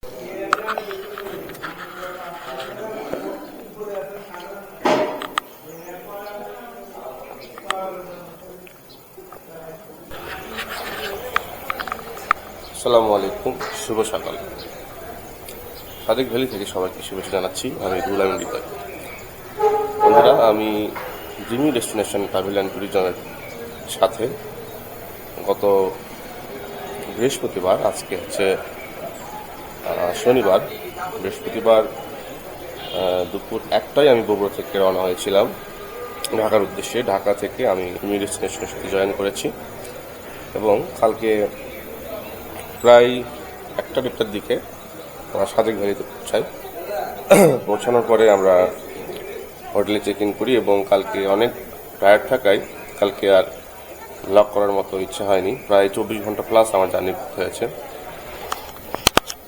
আসসালামু আলাইকুম, শুভ সকাল। সাদেক ভ্যালি থেকে সবাইকে শুভেচ্ছা জানাচ্ছি। আমি রুহুল আমিন হৃদয়। বন্ধুরা, আমি ড্রিমি ডেস্টিনেশন ট্রাভেল অ্যান্ড ট্যুরিজমের সাথে গত বৃহস্পতিবার, আজকে হচ্ছে শনিবার, বৃহস্পতিবার দুপুর 1টায় আমি বগুড়া থেকে রওনা হয়েছিলাম ঢাকার উদ্দেশ্যে। ঢাকা থেকে আমি ড্রিমি ডেস্টিনেশনের সাথে জয়েন করেছি এবং কালকে প্রায় 1টা-1:30টার দিকে আমরা সাদেক ভ্যালিতে পৌঁছাই। পৌঁছানোর পরে আমরা হোটেলে চেক ইন করি এবং কালকে অনেক টায়ার্ড থাকায় কালকে আর লক করার মতো ইচ্ছা হয়নি। প্রায় 24 ঘন্টা প্লাস আমার জার্নি করতে হয়েছে।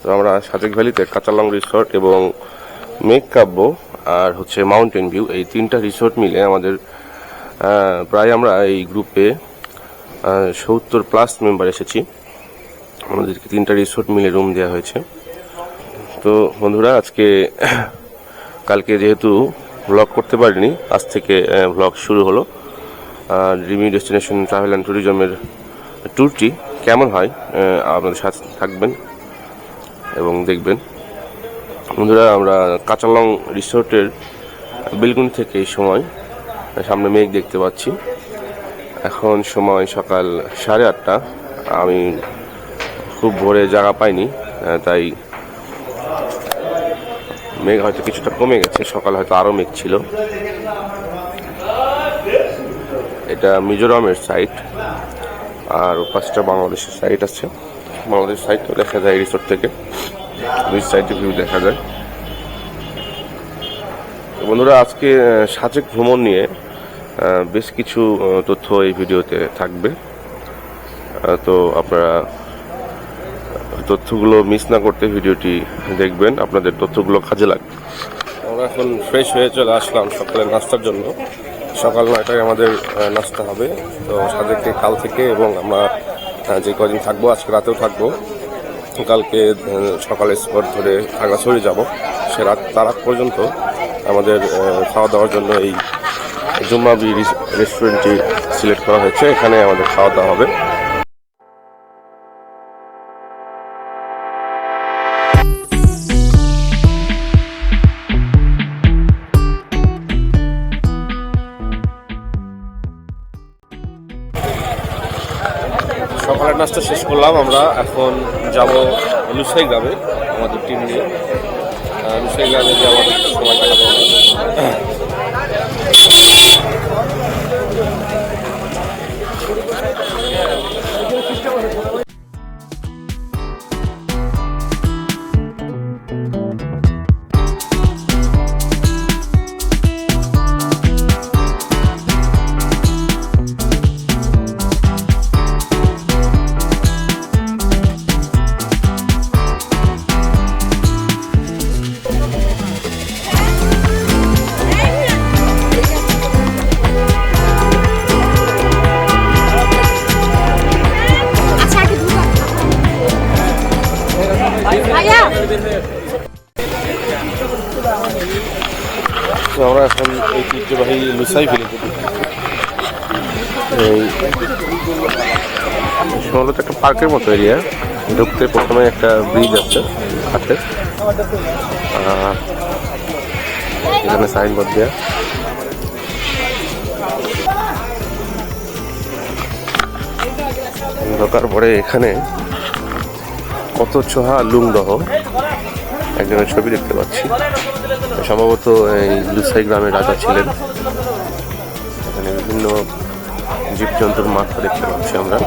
তো আমরা সাদেক ভ্যালিতে কাঁচালং রিসোর্ট এবং মেঘ কাব্য আর হচ্ছে মাউন্টেন ভিউ, এই 3টা রিসোর্ট মিলে আমাদের প্রায় আমরা এই গ্রুপে 70+ মেম্বার এসেছি। আমাদেরকে 3টা রিসোর্ট মিলে রুম দেওয়া হয়েছে। তো বন্ধুরা, কালকে যেহেতু ব্লগ করতে পারিনি, আজ থেকে ব্লগ শুরু হলো। ড্রিমি ডেস্টিনেশন ট্রাভেল অ্যান্ড ট্যুরিজমের ট্যুরটি কেমন হয় আপনাদের সাথে থাকবেন এবং দেখবেন। বন্ধুরা, আমরা কাঁচালং রিসোর্টের বেলকুনি থেকে এই সময় সামনে মেঘ দেখতে পাচ্ছি। এখন সময় সকাল 8:30। আমি খুব ভোরে জায়গা পাইনি, তাই মেঘ হয়তো কিছুটা কমে গেছে। সকাল হয়তো আরও মেঘ ছিল। এটা মিজোরামের সাইট আর পাঁচটা বাংলাদেশের সাইট আছে। বাংলাদেশ সাইট দেখা যায় রিসোর্ট থেকে, দুই সাইডে ভিউ দেখা যায়। বন্ধুরা, আজকে সাজেক ভ্রমণ নিয়ে বেশ কিছু তথ্য এই ভিডিওতে থাকবে। তো আপনারা তথ্যগুলো মিস না করতে ভিডিওটি দেখবেন, আপনাদের তথ্যগুলো কাজে লাগবে। আমরা এখন ফ্রেশ হয়ে চলে আসলাম সকালের নাস্তার জন্য। সকাল 9টায় আমাদের নাস্তা হবে। তো সাদেকে কাল থেকে এবং আমরা যে কদিন থাকবো, আজকে রাতেও থাকবো, কালকে সকালে স্পট ধরে খাগড়াছড়ি যাব। সে তার আগ পর্যন্ত আমাদের খাওয়া দাওয়ার জন্য এই জুম্মাবি রেস্টুরেন্টটি সিলেক্ট করা হয়েছে। এখানে আমাদের খাওয়া দাওয়া হবে। সকালের নাস্তা শেষ করলাম। আমরা এখন যাব লুসাই গ্রামে আমাদের টিম নিয়ে। লুসাই গ্রামে যে আমাদের সময় কাটাবো। আমরা এখন ঐতিহ্যবাহী লুসাই ভিলেজে সম্ভবত একটা পার্কের মতো এরিয়া। ঢুকতে প্রথমে একটা ব্রিজ আছে হাতে, এখানে সাইনবোর্ড দেওয়া। ঢোকার পরে এখানে কত ছোহা লুংদহ একজনের ছবি দেখতে পাচ্ছি। সম্ভবত এই লুসাই গ্রামের রাজা ছিলেন। এখানে বিভিন্ন জীবজন্তুর মাথা দেখতে পাচ্ছি আমরা।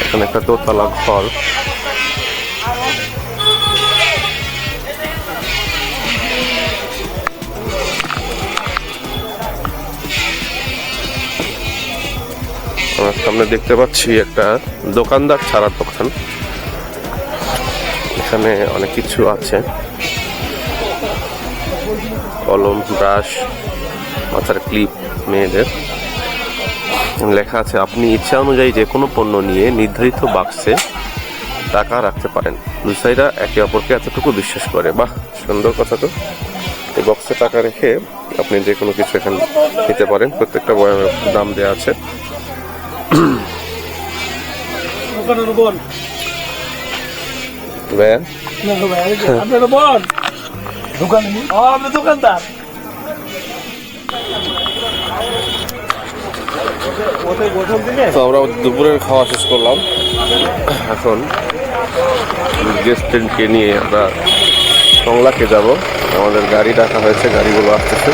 এখানে একটা দোতলা ঘর। আমার সামনে দেখতে পাচ্ছি একটা দোকানদার ছাড়ার দোকান। এখানে অনেক কিছু আছে, কলম, ব্রাশ, মাথার ক্লিপ মেয়েদের। লেখা আছে আপনি ইচ্ছা অনুযায়ী যে কোনো পণ্য নিয়ে নির্ধারিত বাক্সে টাকা রাখতে পারেন। ব্যবসায়ীরা একে অপরকে এতটুকু বিশ্বাস করে। বাহ, সুন্দর কথা তো। এই বক্সে টাকা রেখে আপনি যে কোনো কিছু এখানে নিতে পারেন। প্রত্যেকটা বয়ামের দাম দেওয়া আছে। দোকানদার তো আমরা দুপুরের খাওয়া শেষ করলাম। এখন গেস্টকে নিয়ে আমরা টংলাকে যাব। আমাদের গাড়ি ডাকা হয়েছে, গাড়িগুলো আসতেছে।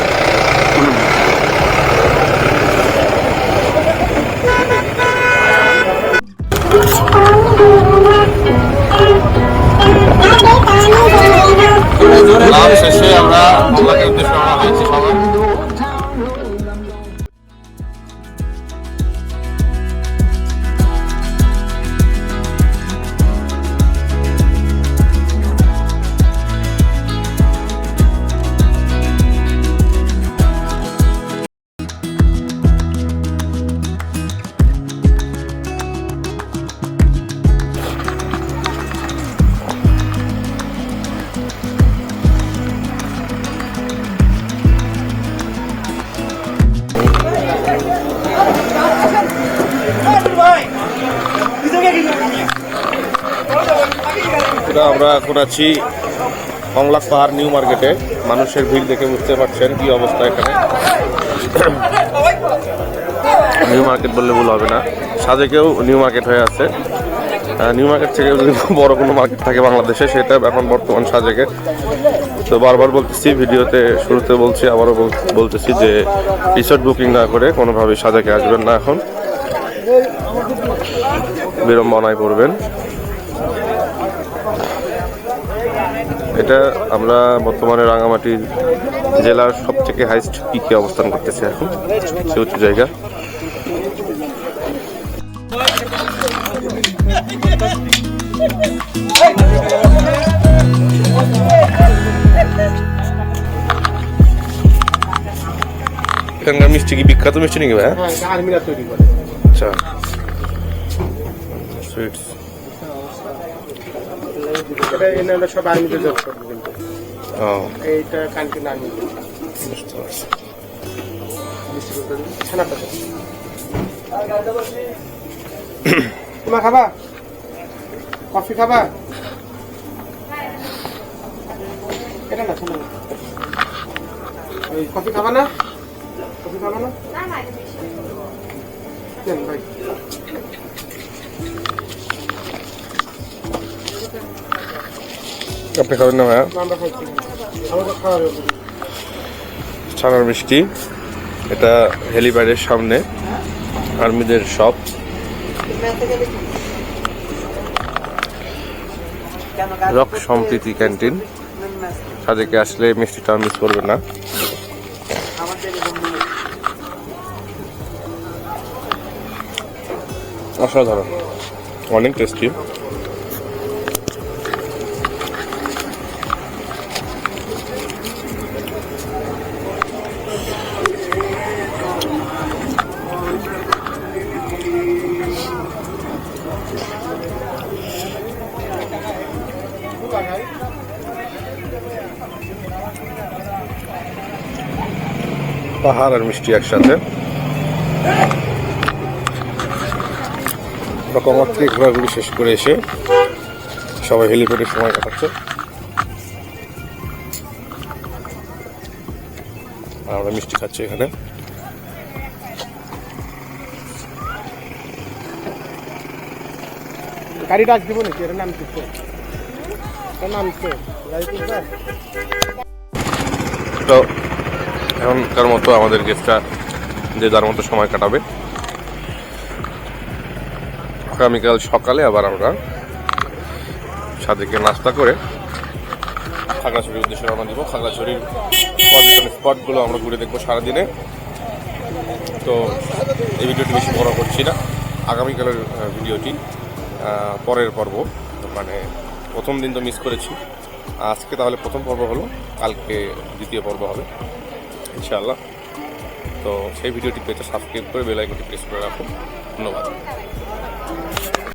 শেষে আমরা টংলাকে উদ্দেশ্যে রওনা হয়েছি সবাই। আমরা এখন আছি কংলাক পাহাড় নিউ মার্কেটে। মানুষের ভিড় দেখে বুঝতে পারছেন কি অবস্থা এখানে। নিউ মার্কেট বললে ভুল হবে না, সাজেকেও নিউ মার্কেট হয়ে আছে। নিউ মার্কেট থেকে যদি বড় কোনো মার্কেট থাকে বাংলাদেশে, সেটা এখন বর্তমান সাজেকে। তো বারবার বলতেছি, ভিডিওতে শুরুতে বলছি, আবারও বলতেছি যে রিসোর্ট বুকিং না করে কোনোভাবেই সাজেকে আসবেন না। এখন বিড়ম্বনায় পড়বেন। এটা আমরা বর্তমানে রাঙামাটি জেলার সবথেকে হাইস্ট পিকে অবস্থান করতেছি এখন, সে উঁচু জায়গা। এখানকার মিষ্টি কি বিখ্যাত মিষ্টি নাকি ভাই? আচ্ছা, সুইটস। সব আর্মিতে জব করবে, কিন্তু এইটা কালকে না আর্মি। তোমার খাবা কফি খাবা? এটা না শোনো, ওই কফি খাবা না? কফি খাবা না? দেন ভাই। আপনি খাবেন না ভাইয়া? ছানার মিষ্টি। এটা হেলিপ্যাডের সামনে আর্মিদের শপ। রক সম্প্রীতি ক্যান্টিন। সাজেকে আসলে মিষ্টিটা মিস করবেন না। অসাধারণ, অনেক টেস্টি। পাহাড় আর মিষ্টি একসাথে। কমার থেকে ঘোরাঘুরি শেষ করে এসে সবাই হেলিপ্যাডের সময় কাটাচ্ছে। আমরা মিষ্টি খাচ্ছি এখানে। গাড়ি ডাক দিব নাকি? এর নাম কি? তো এখনকার মতো আমাদের গেস্টরা যে যার মতো সময় কাটাবে। আগামীকাল সকালে আবার আমরা সাজেকে নাস্তা করে খাগড়াছড়ির উদ্দেশ্যে রওনা দিব। খাগড়াছড়ির পর্যটন স্পটগুলো আমরা ঘুরে দেখবো সারাদিনে। তো এই ভিডিওটি বেশি বড় করছি না। আগামীকালের ভিডিওটি পরের পর্ব, মানে প্রথম দিন তো মিস করেছি, আজকে তাহলে প্রথম পর্ব হলো, কালকে দ্বিতীয় পর্ব হবে ইনশাআল্লাহ। তো সেই ভিডিওটি পেতে সাবস্ক্রাইব করে বেল আইকনটি প্রেস করে রাখুন। ধন্যবাদ।